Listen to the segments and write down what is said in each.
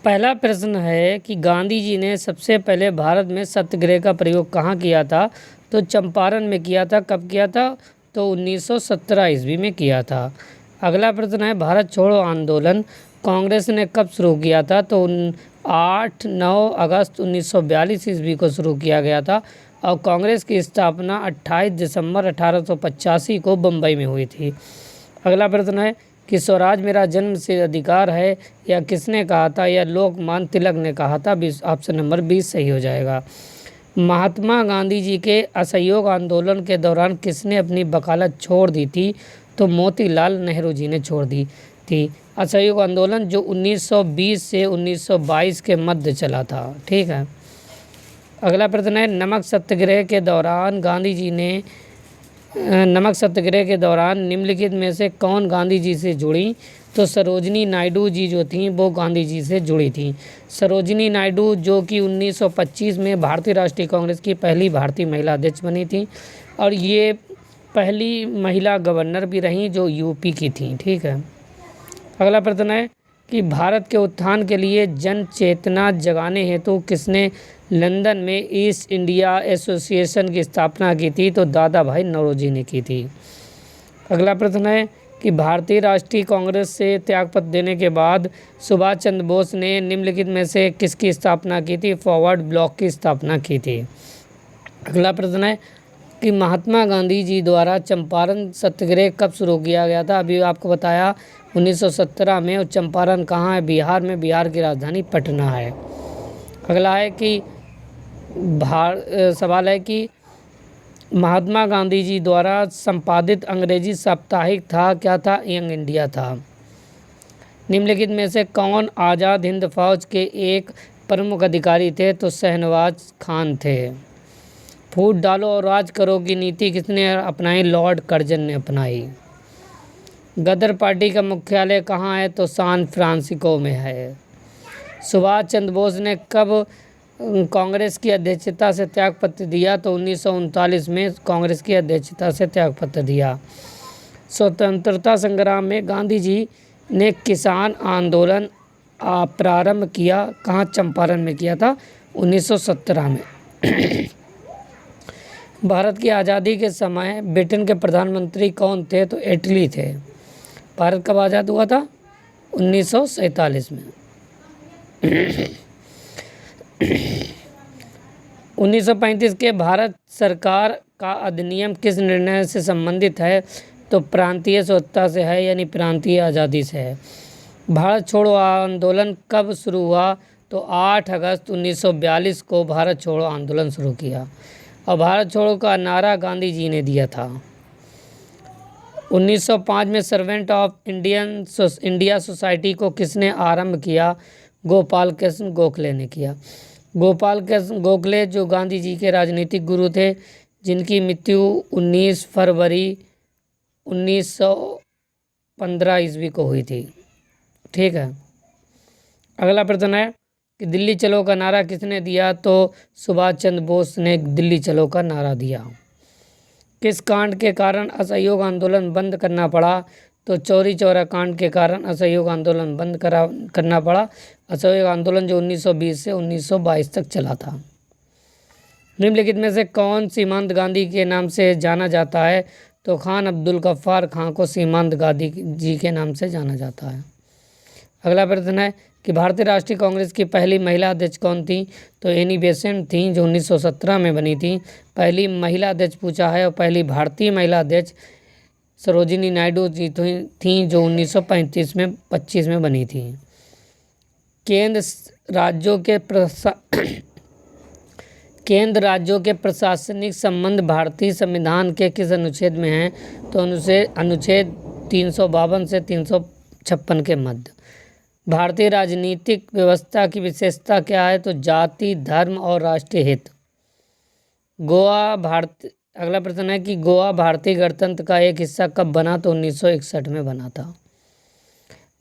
पहला प्रश्न है कि गांधी जी ने सबसे पहले भारत में सत्याग्रह का प्रयोग कहाँ किया था? तो चंपारण में किया था। कब किया था? तो 1917 ईस्वी में किया था। अगला प्रश्न है भारत छोड़ो आंदोलन कांग्रेस ने कब शुरू किया था? तो 8-9 अगस्त 1942 ईस्वी को शुरू किया गया था और कांग्रेस की स्थापना 28 दिसंबर 1885 को बम्बई में हुई थी। अगला प्रश्न है कि स्वराज मेरा जन्म से अधिकार है या किसने कहा था? या लोकमान्य तिलक ने कहा था। ऑप्शन नंबर 20 सही हो जाएगा। महात्मा गांधी जी के असहयोग आंदोलन के दौरान किसने अपनी वकालत छोड़ दी थी? तो मोतीलाल नेहरू जी ने छोड़ दी थी। असहयोग आंदोलन जो 1920 से 1922 के मध्य चला था। ठीक है। अगला प्रश्न है नमक सत्याग्रह के दौरान गांधी जी ने नमक सत्याग्रह के दौरान निम्नलिखित में से कौन गांधी जी से जुड़ी? तो सरोजिनी नायडू जी जो थी वो गांधी जी से जुड़ी थी। सरोजिनी नायडू जो कि 1925 में भारतीय राष्ट्रीय कांग्रेस की पहली भारतीय महिला अध्यक्ष बनी थी और ये पहली महिला गवर्नर भी रहीं जो यूपी की थी। ठीक है। अगला प्रश्न है कि भारत के उत्थान के लिए जन चेतना जगाने हेतु किसने लंदन में ईस्ट इंडिया एसोसिएशन की स्थापना की थी? तो दादा भाई नौरोजी ने की थी। अगला प्रश्न है कि भारतीय राष्ट्रीय कांग्रेस से त्यागपत्र देने के बाद सुभाष चंद्र बोस ने निम्नलिखित में से किसकी स्थापना की थी? फॉरवर्ड ब्लॉक की स्थापना की थी। अगला प्रश्न है कि महात्मा गांधी जी द्वारा चंपारण सत्याग्रह कब शुरू किया गया था? अभी आपको बताया 1917 में। और चंपारण कहाँ है? बिहार में। बिहार की राजधानी पटना है। अगला है कि सवाल है कि महात्मा गांधी जी द्वारा संपादित अंग्रेजी साप्ताहिक था क्या था? यंग इंडिया था। निम्नलिखित में से कौन आज़ाद हिंद फौज के एक प्रमुख अधिकारी थे? तो शहनवाज खान थे। फूट डालो और राज करो की नीति किसने अपनाई? लॉर्ड कर्जन ने अपनाई। गदर पार्टी का मुख्यालय कहाँ है? तो सैन फ्रांसिस्को में है। सुभाष चंद्र बोस ने कब कांग्रेस की अध्यक्षता से त्यागपत्र दिया? तो 1939 में कांग्रेस की अध्यक्षता से त्यागपत्र दिया। स्वतंत्रता संग्राम में गांधी जी ने किसान आंदोलन प्रारंभ किया कहाँ? चंपारण में किया था 1917 में। भारत की आज़ादी के समय ब्रिटेन के प्रधानमंत्री कौन थे? तो एटली थे। भारत कब आज़ाद हुआ था? 1947 में। 1935 के भारत सरकार का अधिनियम किस निर्णय से संबंधित है? तो प्रांतीय स्वतंत्रता से है, यानी प्रांतीय आज़ादी से है। भारत छोड़ो आंदोलन कब शुरू हुआ? तो 8 अगस्त 1942 को भारत छोड़ो आंदोलन शुरू किया और भारत छोड़ो का नारा गांधी जी ने दिया था। 1905 में सर्वेंट ऑफ इंडिया सोसाइटी को किसने आरंभ किया? गोपाल कृष्ण गोखले ने किया। गोपाल कृष्ण गोखले जो गांधी जी के राजनीतिक गुरु थे, जिनकी मृत्यु 19 फरवरी 1915 ईस्वी को हुई थी। ठीक है। अगला प्रश्न है कि दिल्ली चलो का नारा किसने दिया? तो सुभाष चंद्र बोस ने दिल्ली चलो का नारा दिया। किस कांड के कारण असहयोग आंदोलन बंद करना पड़ा? तो चौरी चौरा कांड के कारण असहयोग आंदोलन बंद करना पड़ा। असहयोग आंदोलन जो 1920 से 1922 तक चला था। निम्नलिखित में से कौन सीमांत गांधी के नाम से जाना जाता है? तो खान अब्दुल गफ्फार खां को सीमांत गांधी जी के नाम से जाना जाता है। अगला प्रश्न है कि भारतीय राष्ट्रीय कांग्रेस की पहली महिला अध्यक्ष कौन थी? तो एनी बेसेंट थी जो 1917 में बनी थी। पहली महिला अध्यक्ष पूछा है और पहली भारतीय महिला अध्यक्ष सरोजिनी नायडू जी थी जो 1925 में बनी थी। केंद्र राज्यों के प्रशासनिक संबंध भारतीय संविधान के किस अनुच्छेद में हैं? तो अनुच्छेद 352 से 356 के मध्य। भारतीय राजनीतिक व्यवस्था की विशेषता क्या है? तो जाति, धर्म और राष्ट्रीय हित। अगला प्रश्न है कि गोवा भारतीय गणतंत्र का एक हिस्सा कब बना? तो 1961 में बना था।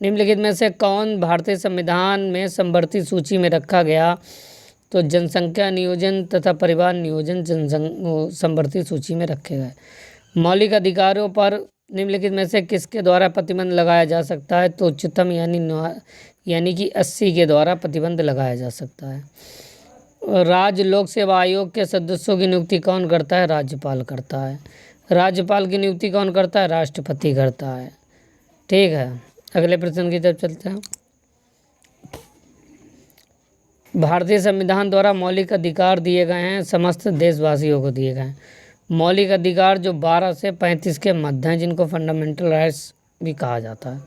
निम्नलिखित में से कौन भारतीय संविधान में समवर्ती सूची में रखा गया? तो जनसंख्या नियोजन तथा परिवार नियोजन समवर्ती सूची में रखे गए। मौलिक अधिकारों पर निम्नलिखित में से किसके द्वारा प्रतिबंध लगाया जा सकता है? तो उच्चतम यानी कि 80 के द्वारा प्रतिबंध लगाया जा सकता है। राज्य लोक सेवा आयोग के सदस्यों की नियुक्ति कौन करता है? राज्यपाल करता है। राज्यपाल की नियुक्ति कौन करता है? राष्ट्रपति करता है। ठीक है, अगले प्रश्न की तरफ चलते हैं। भारतीय संविधान द्वारा मौलिक अधिकार दिए गए हैं, समस्त देशवासियों को दिए गए हैं। मौलिक अधिकार जो 12 से 35 के मध्य हैं, जिनको फंडामेंटल राइट्स भी कहा जाता है।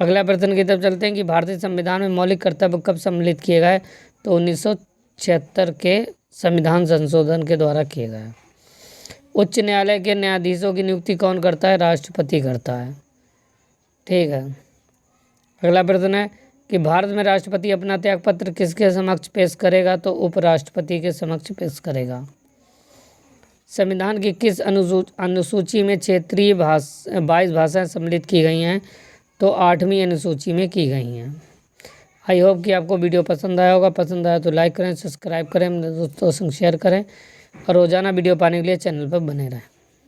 अगला प्रश्न की तरफ चलते हैं कि भारतीय संविधान में मौलिक कर्तव्य कब सम्मिलित किए गए? तो 1976 के संविधान संशोधन के द्वारा किए गए। उच्च न्यायालय के न्यायाधीशों की नियुक्ति कौन करता है? राष्ट्रपति करता है। ठीक है, अगला प्रश्न है कि भारत में राष्ट्रपति अपना त्यागपत्र किसके समक्ष पेश करेगा? तो उपराष्ट्रपति के समक्ष पेश करेगा। संविधान की किस अनुसूची में क्षेत्रीय 22 भाषाएं सम्मिलित की गई हैं? तो 8वीं अनुसूची में की गई हैं। आई होप कि आपको वीडियो पसंद आया होगा। पसंद आया तो लाइक करें, सब्सक्राइब करें, अपने दोस्तों संग शेयर करें और रोज़ाना वीडियो पाने के लिए चैनल पर बने रहें।